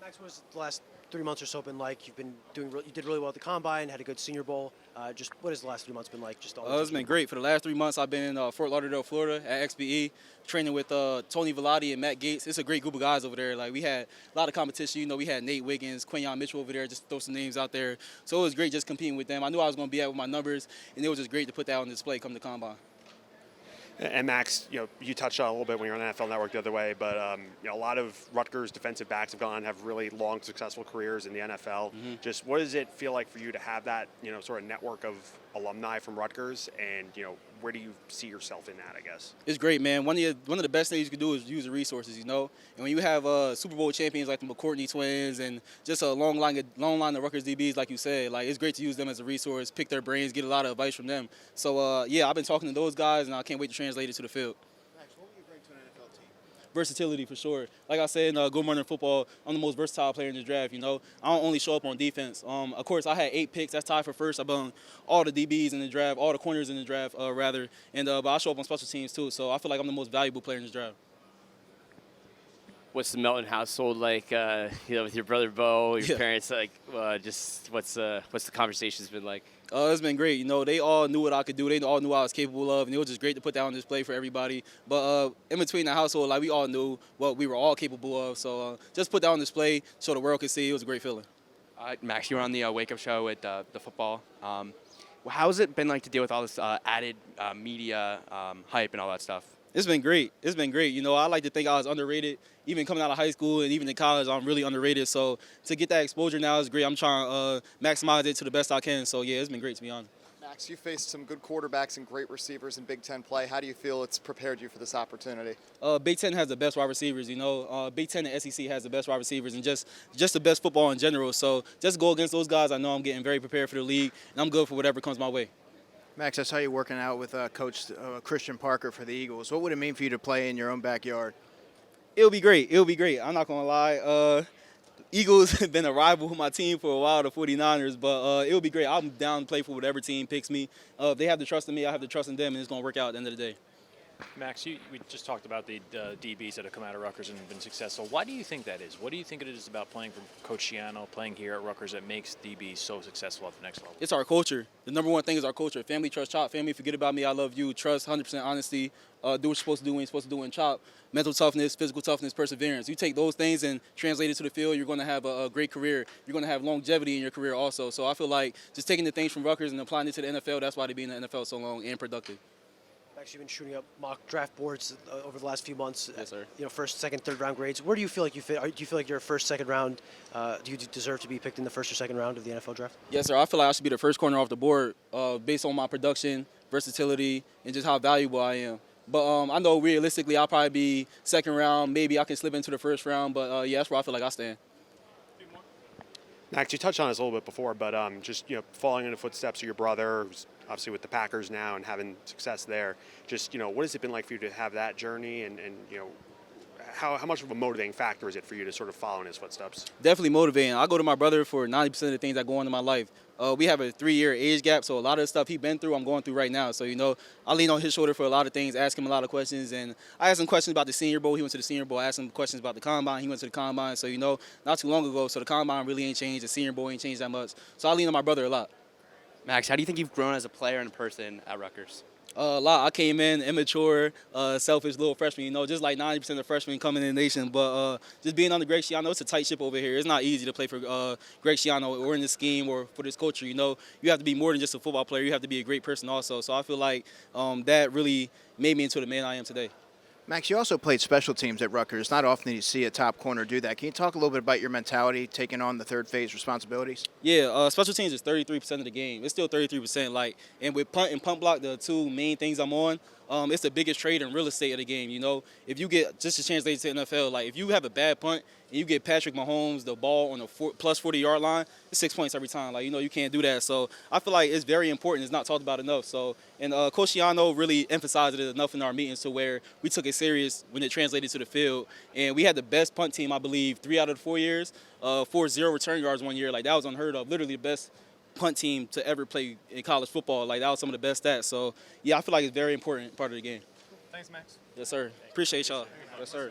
Max, what has the last 3 months or so been like? You did really well at the combine, had a good Senior Bowl. Just what has the last 3 months been like? Just all. It's been great. For the last 3 months, I've been in Fort Lauderdale, Florida, at XBE, training with Tony Vellotti and Matt Gates. It's a great group of guys over there. Like we had a lot of competition. You know, we had Nate Wiggins, Quinyon Mitchell over there. Just to throw some names out there. So it was great just competing with them. I knew I was going to be at with my numbers, and it was just great to put that on display come the combine. And Max, you touched on it a little bit when you were on the NFL Network the other way, but a lot of Rutgers defensive backs have gone and have really long, successful careers in the NFL. Mm-hmm. Just what does it feel like for you to have that, sort of network of alumni from Rutgers, and where do you see yourself in that? I guess it's great, man. One of the best things you can do is use the resources, And when you have Super Bowl champions like the McCourtney twins and just a long line of Rutgers DBs, like you said, like it's great to use them as a resource, pick their brains, get a lot of advice from them. So yeah, I've been talking to those guys, and I can't wait to translate it to the field. Max, what would you bring to an NFL team? Versatility for sure. Like I said in Good Morning Football, I'm the most versatile player in the draft. I don't only show up on defense. Of course, I had 8 picks. That's tied for first. I've been all the DBs in the draft, all the corners in the draft, rather. And but I show up on special teams too. So I feel like I'm the most valuable player in this draft. What's the Melton household like? With your brother Bo, your parents, like, just what's the conversations been like? It's been great. They all knew what I could do. They all knew what I was capable of, and it was just great to put that on display for everybody. But in between the household, like we all knew what we were all capable of. So just put that on display so the world could see. It was a great feeling. Max, you were on the Wake Up Show with the football. How has it been like to deal with all this added media hype and all that stuff? It's been great. It's been great. I like to think I was underrated. Even coming out of high school and even in college, I'm really underrated. So to get that exposure now is great. I'm trying to maximize it to the best I can. So, yeah, it's been great, to be honest. Max, you faced some good quarterbacks and great receivers in Big Ten play. How do you feel it's prepared you for this opportunity? Big Ten has the best wide receivers, Big Ten and SEC has the best wide receivers and just the best football in general. So just go against those guys. I know I'm getting very prepared for the league, and I'm good for whatever comes my way. Max, I saw you working out with Coach Christian Parker for the Eagles. What would it mean for you to play in your own backyard? It'll be great. It'll be great. I'm not going to lie. Eagles have been a rival with my team for a while, the 49ers, but it'll be great. I'm down to play for whatever team picks me. If they have the trust in me, I have the trust in them, and it's going to work out at the end of the day. Max, we just talked about the DBs that have come out of Rutgers and been successful. Why do you think that is? What do you think it is about playing for Coach Schiano, playing here at Rutgers, that makes DBs so successful at the next level? It's our culture. The number one thing is our culture. Family, trust, chop. Family, forget about me, I love you. Trust, 100% honesty. Do what you're supposed to do when you're supposed to do in chop. Mental toughness, physical toughness, perseverance. You take those things and translate it to the field, you're going to have a great career. You're going to have longevity in your career also. So I feel like just taking the things from Rutgers and applying it to the NFL, that's why they've been in the NFL so long and productive. Actually been shooting up mock draft boards over the last few months. Yes, sir. First, second, third round grades. Where do you feel like you fit? Do you feel like you're a first, second round? Do you deserve to be picked in the first or second round of the NFL draft? Yes, sir. I feel like I should be the first corner off the board based on my production, versatility, and just how valuable I am. But I know realistically I'll probably be second round. Maybe I can slip into the first round. But yeah, that's where I feel like I stand. Max, you touched on this a little bit before, but just following in the footsteps of your brother, who's obviously with the Packers now and having success there. Just what has it been like for you to have that journey, and how much of a motivating factor is it for you to sort of follow in his footsteps? Definitely motivating. I go to my brother for 90% of the things that go on in my life. We have a 3-year age gap, so a lot of the stuff he's been through, I'm going through right now. So, I lean on his shoulder for a lot of things, ask him a lot of questions. And I asked him questions about the Senior Bowl. He went to the Senior Bowl. I asked him questions about the Combine. He went to the Combine. So, not too long ago, so the Combine really ain't changed. The Senior Bowl ain't changed that much. So I lean on my brother a lot. Max, how do you think you've grown as a player and a person at Rutgers? A lot. I came in immature, selfish little freshman, just like 90% of freshmen coming in the nation. But just being under Greg Schiano, it's a tight ship over here. It's not easy to play for Greg Schiano or in this scheme or for this culture. You have to be more than just a football player. You have to be a great person also. So I feel like that really made me into the man I am today. Max, you also played special teams at Rutgers. Not often do you see a top corner do that. Can you talk a little bit about your mentality taking on the third phase responsibilities? Yeah, special teams is 33% of the game. It's still 33%. And with punt and punt block, the two main things I'm on, it's the biggest trade in real estate of the game. If you get, just to translate to the NFL, if you have a bad punt and you get Patrick Mahomes the ball on the plus 40-yard line, it's 6 points every time. You can't do that. So I feel like it's very important. It's not talked about enough. So, and Coach Schiano really emphasized it enough in our meetings to where we took it serious when it translated to the field. And we had the best punt team, I believe, 3 out of the 4 years, 0 return yards 1 year. That was unheard of. Literally the best punt team to ever play in college football. That was some of the best stats. So, yeah, I feel like it's a very important part of the game. Thanks, Max. Yes, sir. Appreciate y'all. Yes, sir.